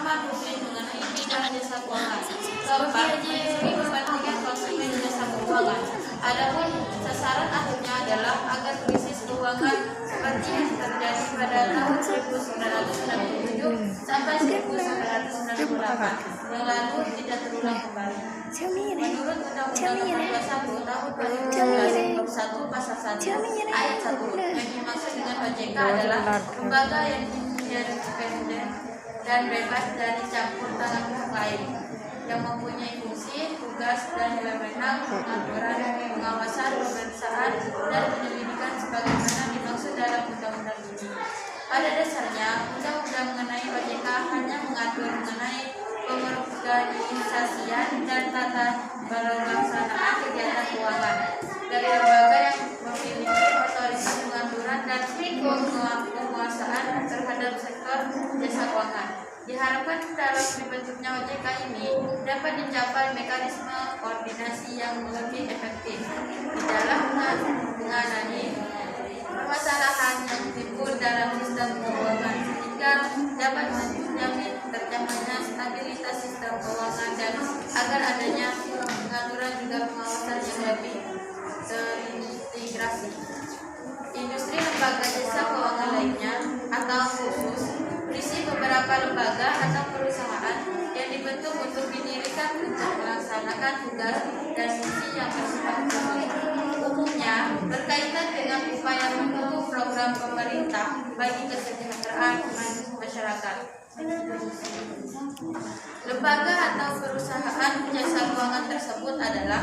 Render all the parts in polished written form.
pemahaman publik mengenai bidang jasa keuangan. Keempat, melindungi kepentingan konsumen jasa keuangan. Adapun sasaran akhirnya adalah agar krisis keuangan seperti yang terjadi pada tahun 1997 sampai 1998 yang lalu tidak terulang kembali. Menurut Undang-Undang Nomor 21 Tahun 2012 Bab 1 Pasal 1 Ayat 1, yang dimaksud dengan OJK adalah lembaga yang independen dan bebas dari campur tangan pihak lain, yang mempunyai fungsi, tugas, dan wewenang pengaturan, pengawasan, pemeriksaan, dan penyelidikan sebagaimana dimaksud dalam undang-undang ini. Pada dasarnya, undang-undang mengenai OJK hanya mengatur mengenai pengorganisasian dan tata pelaksanaan kegiatan keuangan dari lembaga yang memiliki otoritas pengaturan dan penguasaan terhadap sektor jasa keuangan. Diharapkan dalam dibentuknya OJK ini dapat dicapai mekanisme koordinasi yang lebih efektif di dalam menangani permasalahan yang timbul dalam sistem keuangan, sehingga dapat menjamin terjadinya stabilitas sistem keuangan dan agar adanya pengaturan juga pengawasan yang lebih terintegrasi. Industri lembaga jasa keuangan lainnya atau khusus berisi beberapa lembaga atau perusahaan yang dibentuk untuk didirikan untuk melaksanakan tugas dan misi yang bersifat publik. Umumnya berkaitan dengan upaya mendukung program pemerintah bagi kesejahteraan masyarakat. Lembaga atau perusahaan jasa keuangan tersebut adalah: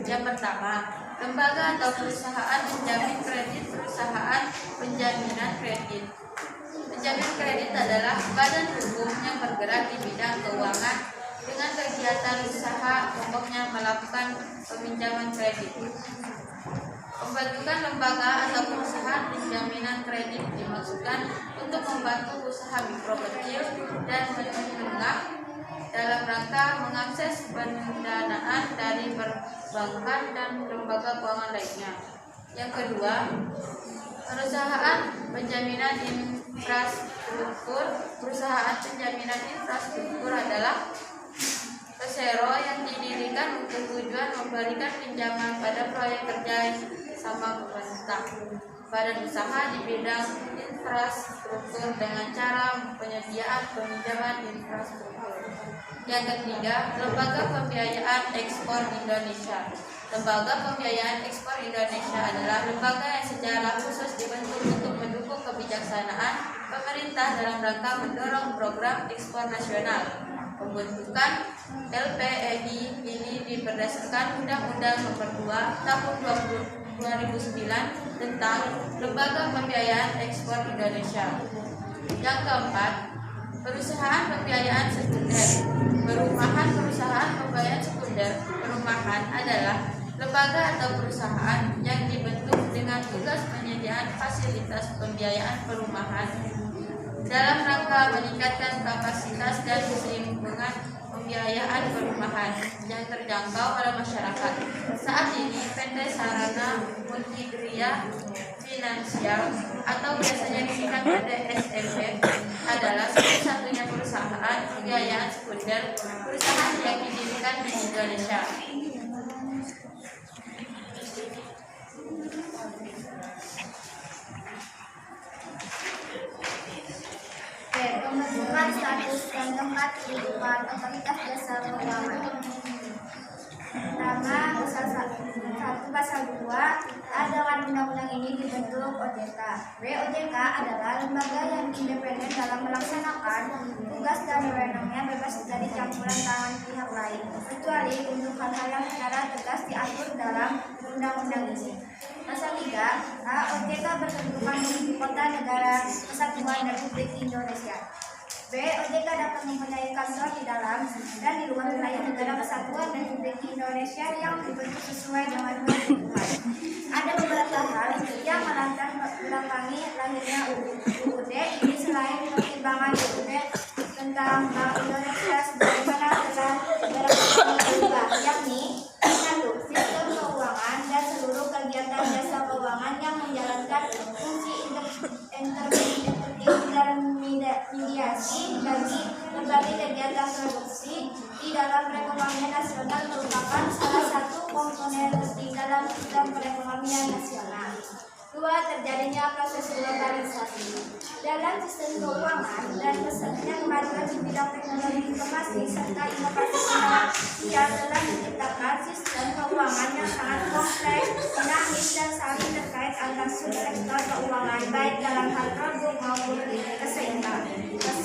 yang pertama, lembaga atau perusahaan penjamin kredit, perusahaan penjaminan kredit. Penjamin kredit adalah badan hukum yang bergerak di bidang keuangan dengan kegiatan usaha pokoknya melakukan peminjaman kredit. Pembentukan lembaga atau perusahaan penjaminan kredit dimaksudkan untuk membantu usaha mikro kecil dan menengah dalam rangka mengakses pendanaan dari perbankan dan lembaga keuangan lainnya. Yang kedua, perusahaan penjaminan infrastruktur. Perusahaan penjaminan infrastruktur adalah persero yang didirikan untuk tujuan memberikan pinjaman pada proyek kerja sama pemerintah, badan usaha di bidang infrastruktur dengan cara penyediaan peminjaman infrastruktur. Yang ketiga, lembaga pembiayaan ekspor Indonesia. Lembaga pembiayaan ekspor Indonesia adalah lembaga yang secara khusus dibentuk untuk mendukung kebijaksanaan pemerintah dalam rangka mendorong program ekspor nasional. Pembentukan LPEI ini berdasarkan Undang-Undang Nomor 2 Tahun 2009 tentang Lembaga Pembiayaan Ekspor Indonesia. Yang keempat, perusahaan pembiayaan sekunder. Perusahaan pembiayaan sekunder perumahan adalah lembaga atau perusahaan yang dibentuk dengan tugas penyediaan fasilitas pembiayaan perumahan dalam rangka meningkatkan kapasitas dan keseimbangan pembiayaan perumahan yang terjangkau oleh masyarakat. Saat ini PT Sarana Multigria Finansial atau biasanya disingkat PT SMP adalah satu-satunya perusahaan pembiayaan sekunder perusahaan yang didirikan di Indonesia. Pembentukan status dan tempat kehidupan otoritas jasa keuangan. Pertama, pasal 2, dengan undang-undang ini dibentuk OJK. OJK adalah lembaga yang independen dalam melaksanakan tugas dan wewenangnya bebas dari campuran tangan pihak lain, kecuali untuk hal-hal yang secara tegas diatur dalam undang-undang ini. Pasal 3, OJK berkedudukan di ibu kota negara Kesatuan Republik Indonesia. OJK dapat mempunyai kantor di dalam dan di luar wilayah negara Kesatuan Republik Indonesia yang dibentuk sesuai dengan ketentuan. Ada beberapa hal yang melatar belakangi lahirnya UUD ini selain pertimbangan UUD tentang Bank Indonesia sebagaimana telah berubah, yakni 1. Sistem keuangan dan seluruh kegiatan jasa keuangan yang menjalankan fungsi intermediasi bagi berbagai dalam perekonomian nasional merupakan salah satu komponen penting dalam sistem perekonomian nasional. 2. Terjadinya proses globalisasi. Dalam sistem keuangan dan pesatnya kemajuan di bidang teknologi informasi serta inovasi finansial telah menciptakan sistem keuangan yang sangat kompleks, dinamis, dan saling terkait antar subsektor keuangan baik dalam hal produk maupun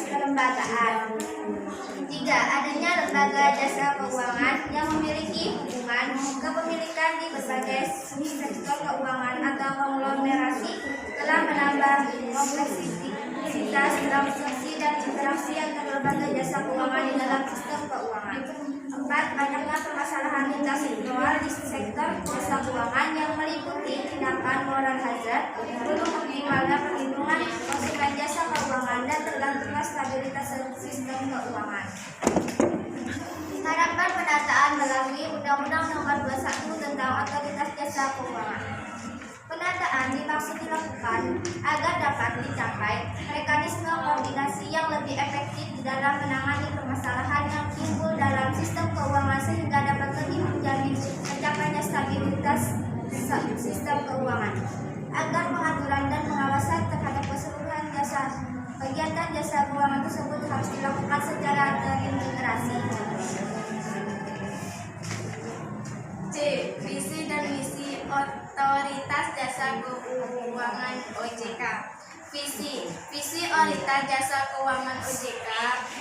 kelembagaan. 3. Adanya lembaga jasa keuangan yang memiliki hubungan kepemilikan di berbagai sektor keuangan atau konglomerasi telah menambah kompleksitas transaksi dan interaksi antar lembaga jasa keuangan di dalam sistem keuangan. 4. Banyaknya permasalahan lintas sektoral di sektor jasa keuangan yang meliputi tindakan moral hazard, belum optimalnya perlindungan konsumen jasa keuangan, dan tergantungnya stabilitas sistem keuangan. Harapan penataan melalui Undang-Undang Nomor 21 tentang Otoritas Jasa Keuangan. Penataan dimaksud dilakukan agar dapat dicapai mekanisme koordinasi yang lebih efektif di dalam menangani permasalahan yang timbul dalam sistem keuangan sehingga dapat lebih menjamin tercapainya stabilitas sistem keuangan. Agar pengaturan dan pengawasan terhadap keseluruhan kegiatan jasa keuangan tersebut harus dilakukan secara terintegrasi. C. Visi dan misi Otoritas Jasa Keuangan OJK. Visi Otoritas Jasa Keuangan OJK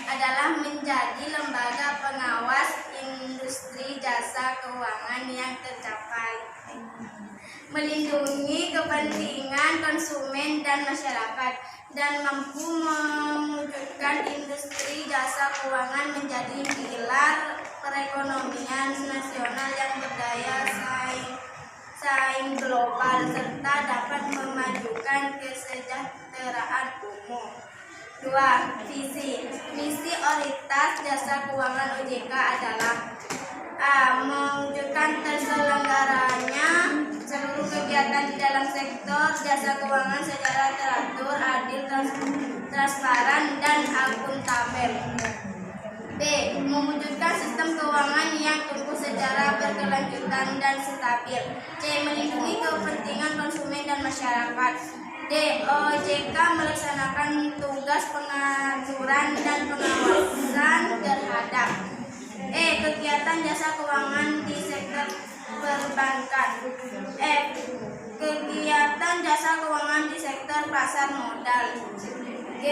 adalah menjadi lembaga pengawas industri jasa keuangan yang tercapai, melindungi kepentingan konsumen dan masyarakat, dan mampu mewujudkan industri jasa keuangan menjadi pilar perekonomian nasional yang berdaya saing global serta dapat memajukan kesejahteraan umum. 2. Misi Otoritas Jasa Keuangan OJK adalah A. Mewujudkan terselenggaranya seluruh kegiatan di dalam sektor jasa keuangan secara teratur, adil, transparan, dan akuntabel. B. Mewujudkan sistem keuangan yang tumbuh secara berkelanjutan dan stabil. C. Melindungi kepentingan konsumen dan masyarakat. D. OJK melaksanakan tugas pengaturan dan pengawasan terhadap E. Kegiatan jasa keuangan di sektor perbankan. F. Kegiatan jasa keuangan di sektor pasar modal. G.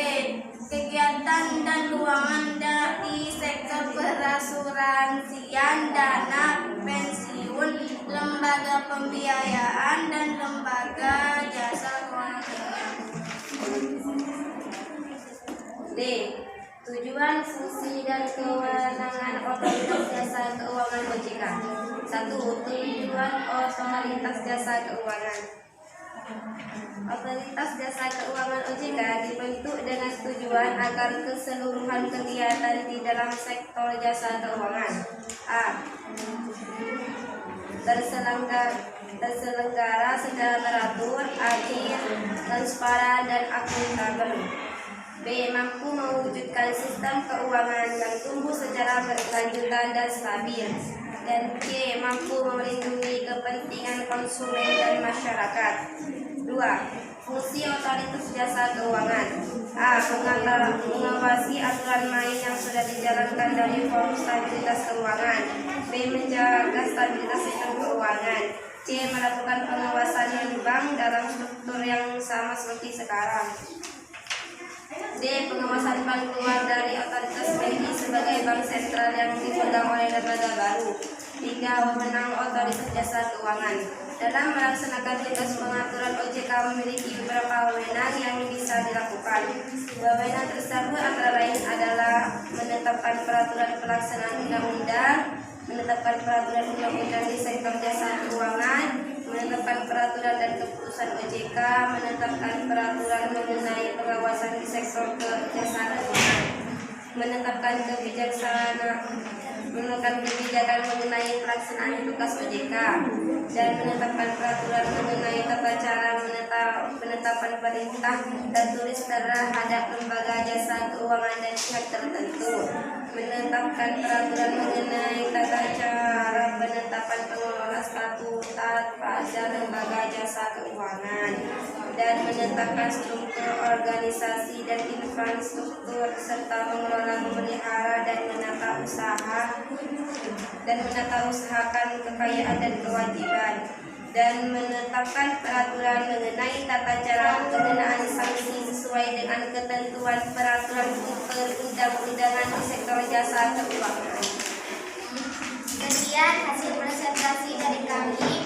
Kegiatan dan keuangan di sektor perasuransian, dana pensiun, lembaga pembiayaan, dan lembaga jasa keuangan lainnya. D. Tujuan, fungsi, dan kewenangan Otoritas Jasa Keuangan OJK. 1. Tujuan Otoritas Jasa Keuangan. Otoritas Jasa Keuangan OJK dibentuk dengan tujuan agar keseluruhan kegiatan di dalam sektor jasa keuangan A. Terselenggara secara teratur, adil, transparan, dan akuntabel. B. Mampu mewujudkan sistem keuangan yang tumbuh secara berkelanjutan dan stabil. Dan C. Mampu melindungi kepentingan konsumen dan masyarakat. 2. Fungsi Otoritas Jasa Keuangan. A. Mengawasi aturan main yang sudah dijalankan dari Forum Stabilitas Keuangan. B. Menjaga stabilitas sistem keuangan. C. Melakukan pengawasan non-bank dalam struktur yang sama seperti sekarang. D. Pengawasan bank keluar dari otoritas BI sebagai bank sentral yang dipegang oleh lembaga baru. 3. Wewenang Otoritas Jasa Keuangan. Dalam melaksanakan tugas pengaturan, OJK memiliki beberapa wewenang yang bisa dilakukan. Wewenang tersebut antara lain adalah menetapkan peraturan pelaksanaan undang-undang, menetapkan peraturan undang-undang di sektor jasa keuangan, menetapkan peraturan dan keputusan OJK, menetapkan peraturan mengenai pengawasan di sektor jasa keuangan, menetapkan menentukan kebijakan mengenai pelaksanaan tugas OJK, dan menetapkan peraturan mengenai tata cara penetapan perintah tertulis terhadap lembaga jasa keuangan dan pihak tertentu, menetapkan peraturan mengenai tata cara penetapan pengelola statuta pada lembaga jasa keuangan, dan menetapkan struktur organisasi dan infrastruktur serta mengelola, memelihara dan menata usahakan kekayaan dan kewajiban, dan menetapkan peraturan mengenai tata cara pengenaan sanksi sesuai dengan ketentuan peraturan perundang-undangan di sektor jasa keuangan. Sekian hasil presentasi dari kami.